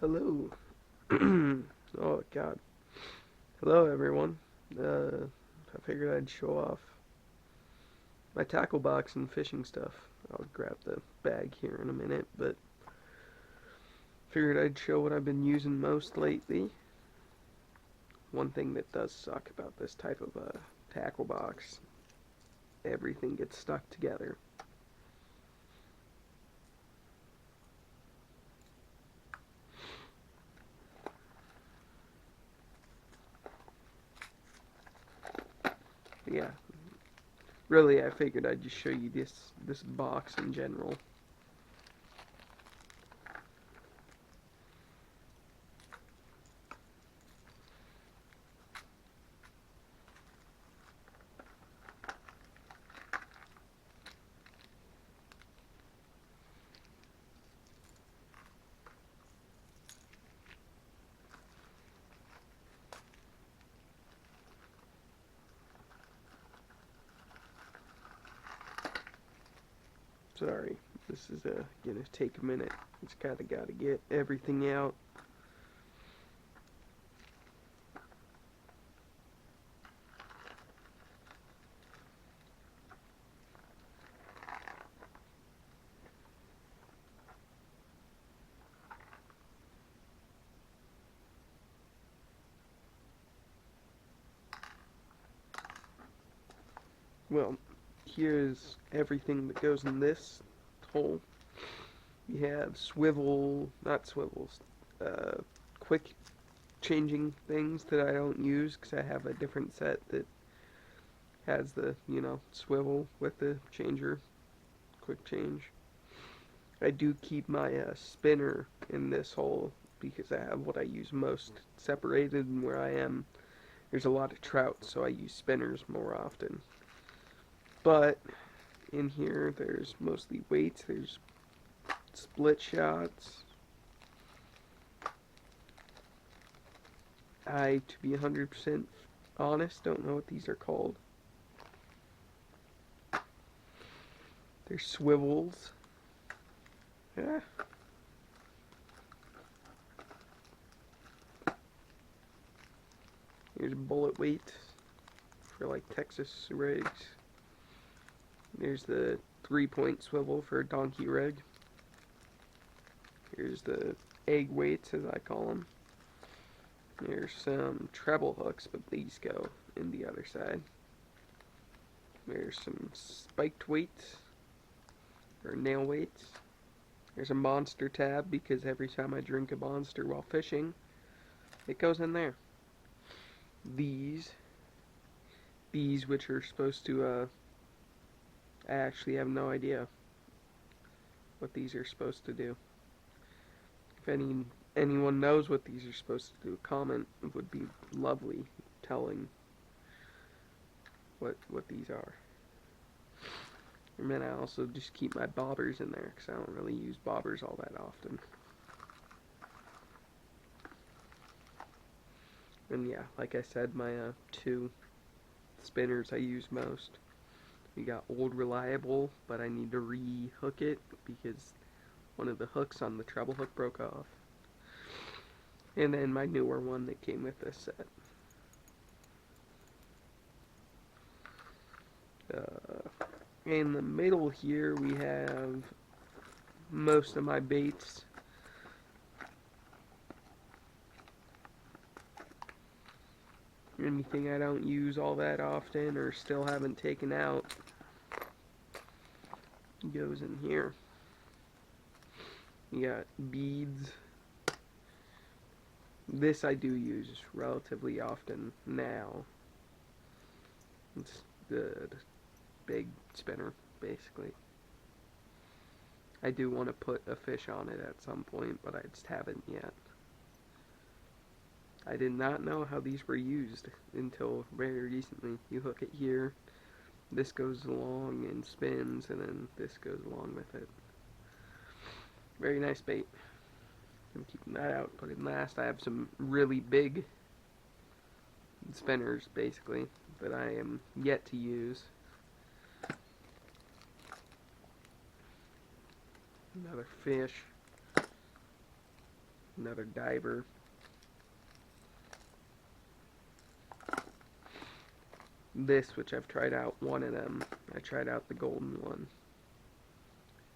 Hello. Oh God. Hello everyone. I figured I'd show off my tackle box and fishing stuff. I'll grab the bag here in a minute, but figured I'd show what I've been using most lately. One thing that does suck about this type of tackle box, everything gets stuck together. Yeah, really, I figured I'd just show you this box in general. Sorry, this is gonna take a minute. It's kinda gotta get everything out. Well, here's everything that goes in this hole. You have not swivels, uh, quick changing things that I don't use because I have a different set that has the, swivel with the changer, quick change. I do keep my spinner in this hole because I have what I use most separated, and where I am, there's a lot of trout, so I use spinners more often. But in here, there's mostly weights. There's split shots. To be 100% honest, don't know what these are called. They're swivels. Yeah. Here's bullet weight for like Texas rigs. There's the 3-point swivel for a donkey rig. Here's the egg weights, as I call them. There's some treble hooks, but these go in the other side. There's some spiked weights, or nail weights. There's a monster tab because every time I drink a monster while fishing, it goes in there. These, which are supposed to, I actually have no idea what these are supposed to do. If anyone knows what these are supposed to do, comment. It would be lovely telling what these are. And then I also just keep my bobbers in there because I don't really use bobbers all that often. And yeah, like I said, my two spinners I use most. We got Old Reliable, but I need to re-hook it because one of the hooks on the treble hook broke off. And then my newer one that came with this set. In the middle here we have most of my baits. Anything I don't use all that often or still haven't taken out goes in here. You got beads. This I do use relatively often now. It's the big spinner, basically. I do want to put a fish on it at some point, but I just haven't yet. I did not know how these were used until very recently. You hook it here, this goes along and spins, and then this goes along with it. Very nice bait. I'm keeping that out, put it last. I have some really big spinners, basically, that I am yet to use. Another fish. Another diver. This, which I've tried out one of them. I tried out the golden one.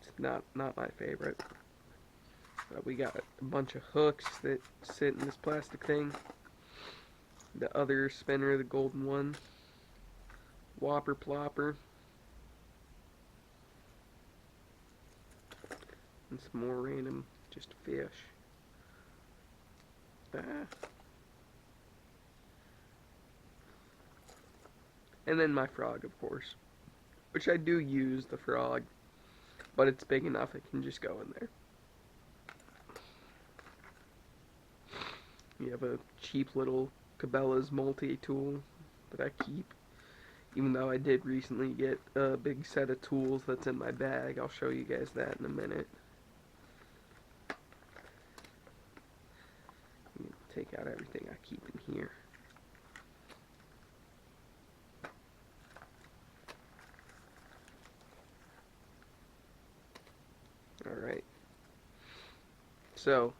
It's not my favorite. But we got a bunch of hooks that sit in this plastic thing. The other spinner, the golden one. Whopper plopper. And some more random, just fish. And then my frog, of course. Which I do use, the frog. But it's big enough it can just go in there. You have a cheap little Cabela's multi-tool that I keep. Even though I did recently get a big set of tools that's in my bag. I'll show you guys that in a minute. Take out everything I keep in here. Alright. So,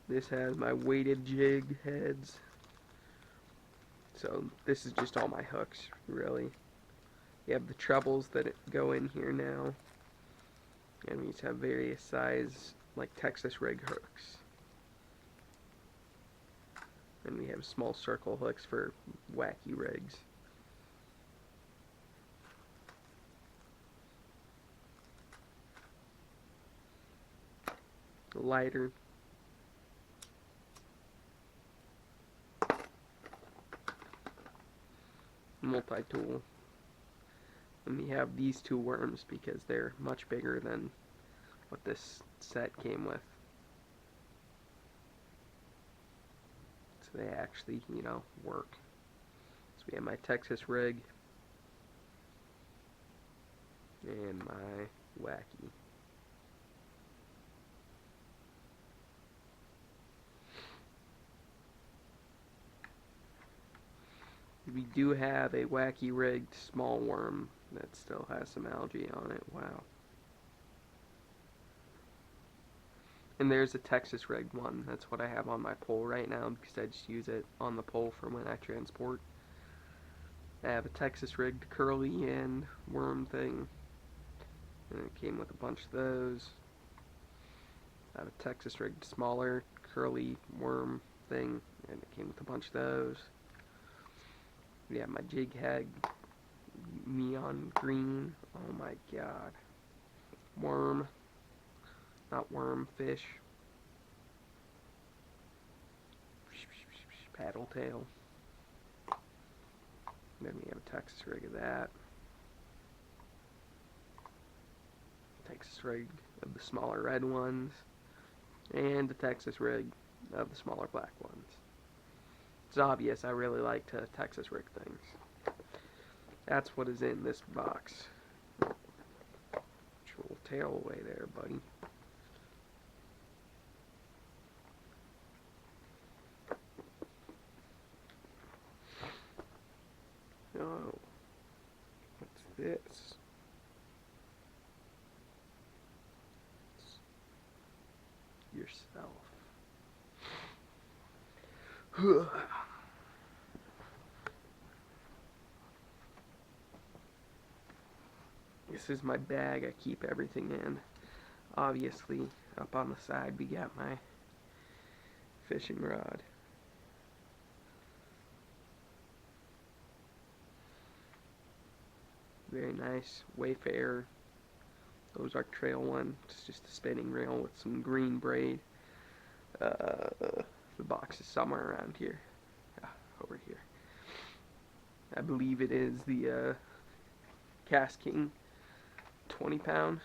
this has my weighted jig heads. So, this is just all my hooks, really. You have the trebles that go in here now. And we just have various size, like Texas rig hooks. And we have small circle hooks for wacky rigs. Lighter. Multi-tool. And we have these two worms because they're much bigger than what this set came with. So they actually, you know, work. So we have my Texas rig and my wacky. We do have a wacky rigged small worm that still has some algae on it. Wow. And there's a Texas rigged one. That's what I have on my pole right now because I just use it on the pole for when I transport. I have a Texas rigged curly end worm thing. And it came with a bunch of those. I have a Texas rigged smaller curly worm thing. And it came with a bunch of those. We have my jig head neon green. Oh my god. Worm. Not worm, fish. Paddle tail. Then we have a Texas rig of that. Texas rig of the smaller red ones. And the Texas rig of the smaller black ones. It's obvious I really like to Texas rig things. That's what is in this box. Put your little tail away there, buddy. Oh, what's this? It's yourself. This is my bag I keep everything in. Obviously, up on the side we got my fishing rod. Very nice Wayfarer Ozark Trail one. It's just a spinning reel with some green braid. The box is somewhere around here. Over here. I believe it is the Cast King 20-pound.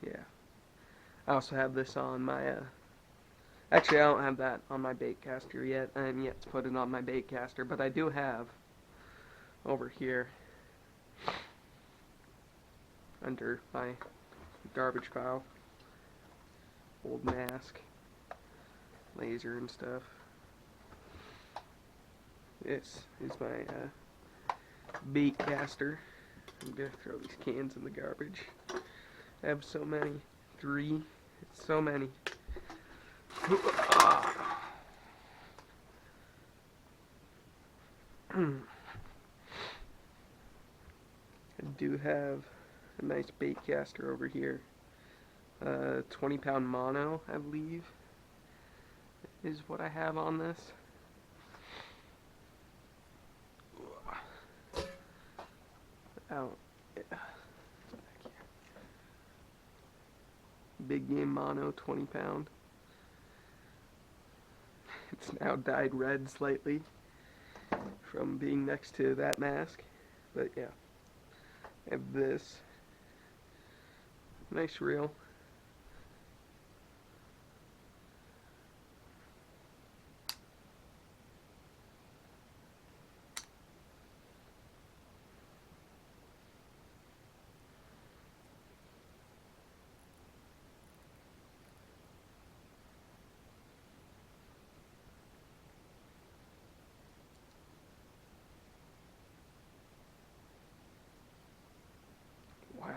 Yeah. I also have this on my actually I don't have that on my bait caster yet. I haven't yet to put it on my bait caster, but I do have over here under my garbage pile old mask, laser and stuff. This is my bait caster. I'm gonna throw these cans in the garbage. I have so many. 3, It's so many. I do have a nice bait caster over here. 20-pound mono, I believe, is what I have on this. Out. Yeah. Big game mono, 20-pound. It's now dyed red slightly from being next to that mask. But yeah, I have this. Nice reel. Wow.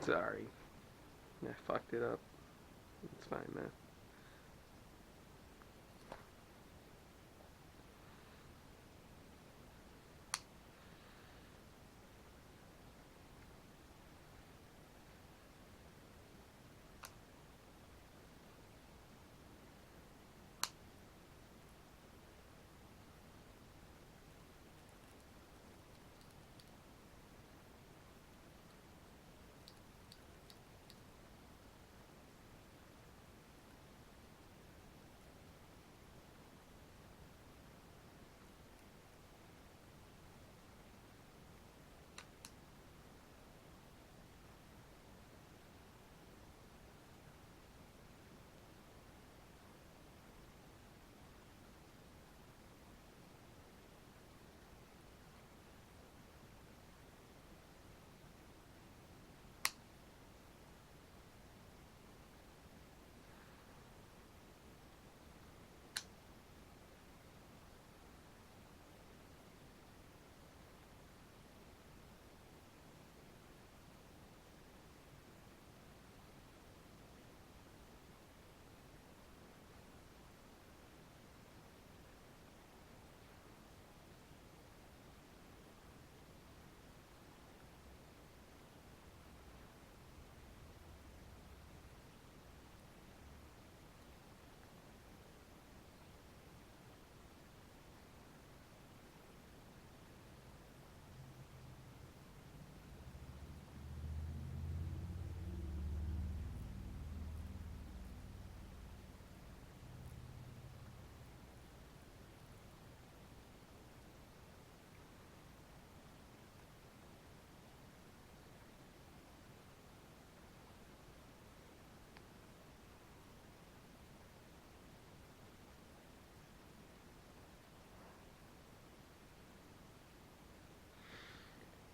Sorry. I fucked it up. It's fine, man.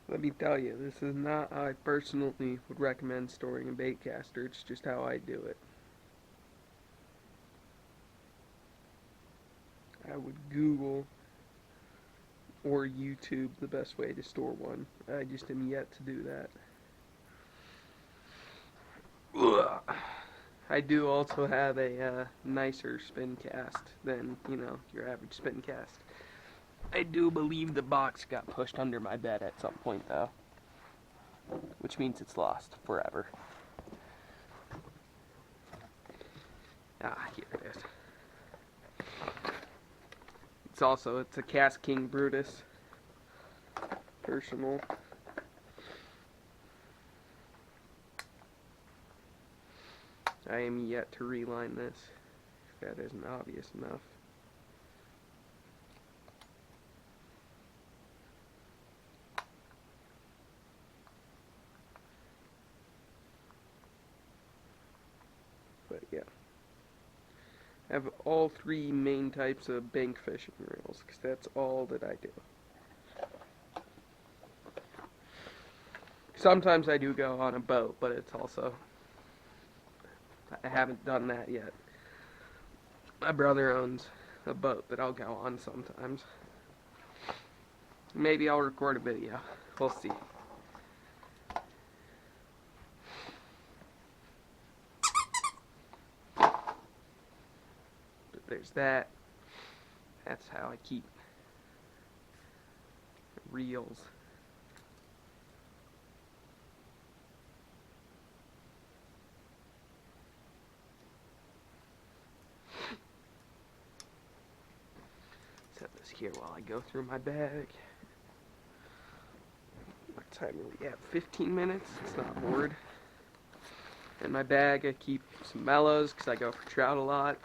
Let me tell you, this is not how I personally would recommend storing a bait caster. It's just how I do it. I would Google or YouTube the best way to store one. I just am yet to do that. Ugh. I do also have a nicer spin cast than, your average spin cast. I do believe the box got pushed under my bed at some point, though. Which means it's lost forever. Ah, here it is. It's a Cast King Brutus. Personal. I am yet to reline this, if that isn't obvious enough. But yeah. I have all three main types of bank fishing reels, because that's all that I do. Sometimes I do go on a boat, but it's also, I haven't done that yet. My brother owns a boat that I'll go on sometimes. Maybe I'll record a video. We'll see. But there's that. That's how I keep reels. Set this here while I go through my bag. What time are we at? 15 minutes? It's not bored. In my bag I keep some mellows because I go for trout a lot.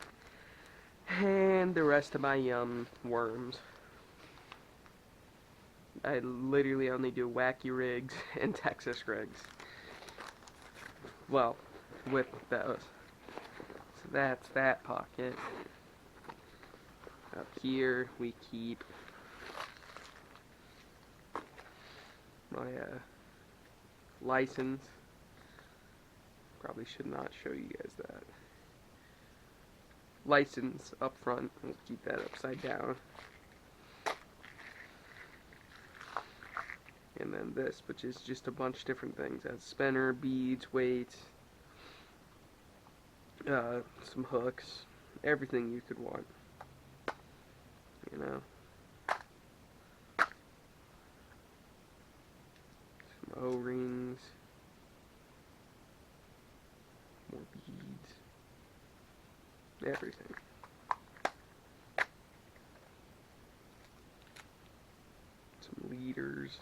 And the rest of my worms. I literally only do wacky rigs and Texas rigs. Well, with those. So that's that pocket. Up here we keep my license. Probably should not show you guys that. License up front. We'll keep that upside down. And then this, which is just a bunch of different things. That's spinner, beads, weights, some hooks, everything you could want. You know. Some O-rings. More beads. Everything. Some leaders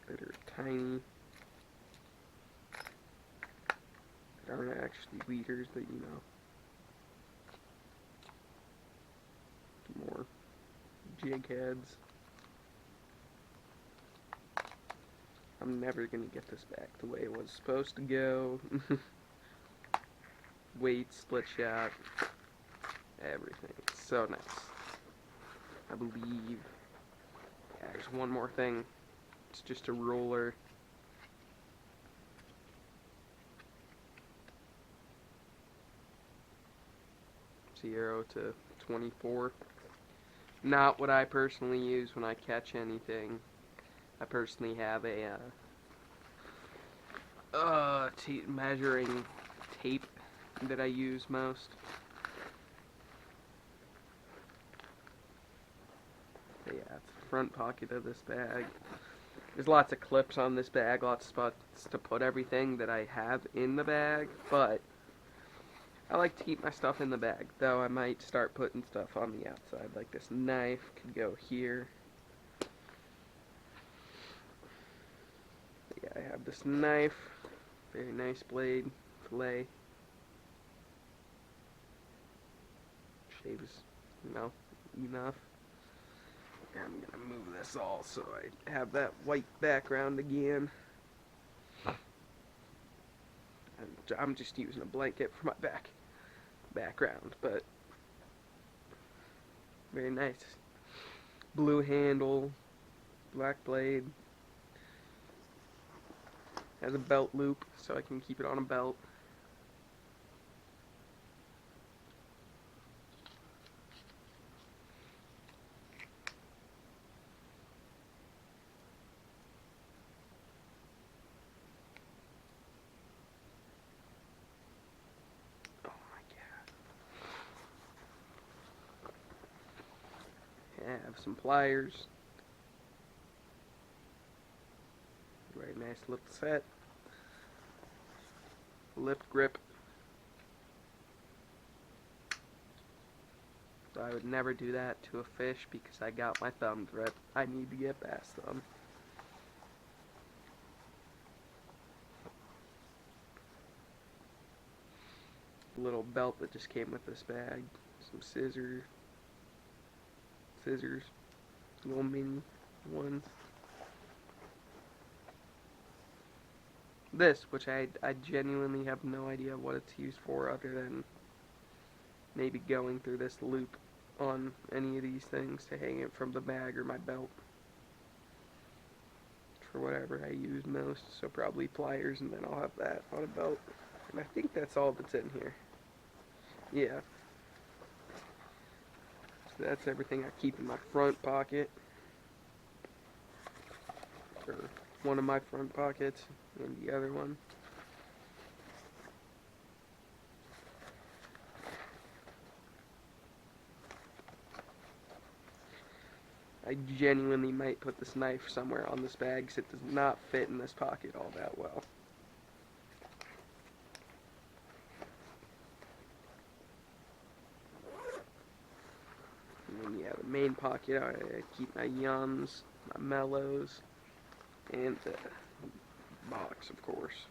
that are tiny. That aren't actually leaders, that you know. More jig heads. I'm never gonna get this back the way it was supposed to go. Weight, split shot, everything. It's so nice. I believe. Yeah, there's one more thing. It's just a roller. 0 to 24. Not what I personally use when I catch anything. I personally have a measuring tape that I use most. But yeah, it's the front pocket of this bag. There's lots of clips on this bag, lots of spots to put everything that I have in the bag, but I like to keep my stuff in the bag, though I might start putting stuff on the outside, like this knife could go here. But yeah, I have this knife, very nice blade, fillet. Shaves, you know, enough. I'm gonna move this all so I have that white background again. And I'm just using a blanket for my background, but very nice. Blue handle, black blade. Has a belt loop so I can keep it on a belt. Have some pliers. Very nice little set. Lip grip. So I would never do that to a fish because I got my thumbs ripped. I need to get past them. Little belt that just came with this bag. Some scissors, little mini ones. This, which I genuinely have no idea what it's used for other than maybe going through this loop on any of these things to hang it from the bag or my belt. for whatever I use most, so probably pliers, and then I'll have that on a belt. And I think that's all that's in here. Yeah. So that's everything I keep in my front pocket, or one of my front pockets, and the other one. I genuinely might put this knife somewhere on this bag because it does not fit in this pocket all that well. And then, yeah, the main pocket, I keep my Yums, my Mellows, and the box, of course.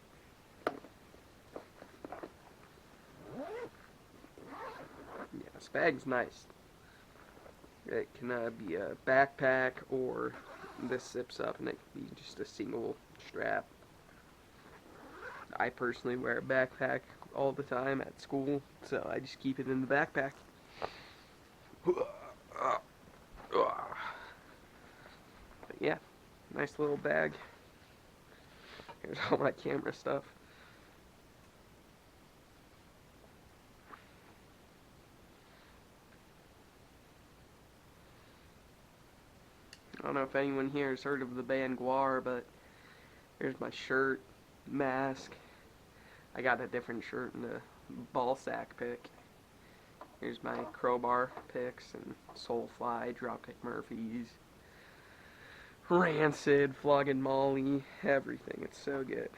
Yeah, this bag's nice. It can be a backpack, or this zips up and it can be just a single strap. I personally wear a backpack all the time at school, so I just keep it in the backpack. But yeah, nice little bag. Here's all my camera stuff. I don't know if anyone here has heard of the band Gwar, but here's my shirt, mask. I got a different shirt in the ball sack pick. Here's my crowbar picks and Soulfly, Dropkick Murphys, Rancid, Flogging Molly, everything. It's so good.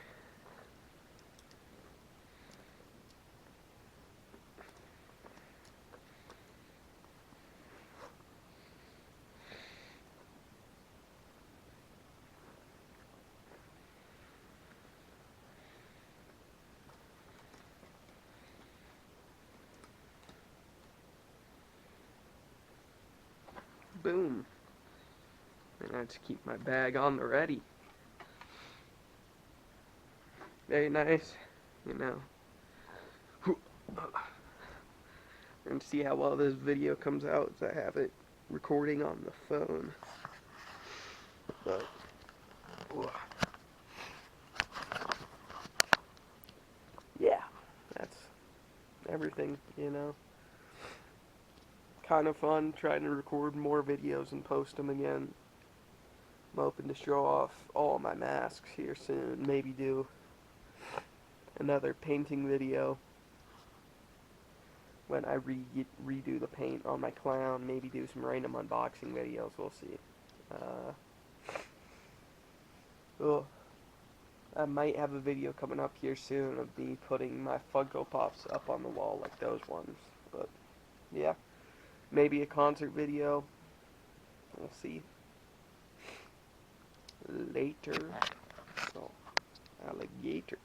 Boom. And I just keep my bag on the ready. Very nice, you know. And see how well this video comes out as I have it recording on the phone. But yeah, that's everything, you know. Kind of fun trying to record more videos and post them again. I'm hoping to show off all my masks here soon. Maybe do another painting video when I redo the paint on my clown. Maybe do some random unboxing videos. We'll see. I might have a video coming up here soon of me putting my Funko Pops up on the wall like those ones. But yeah, maybe a concert video. We'll see. Later. So, alligators.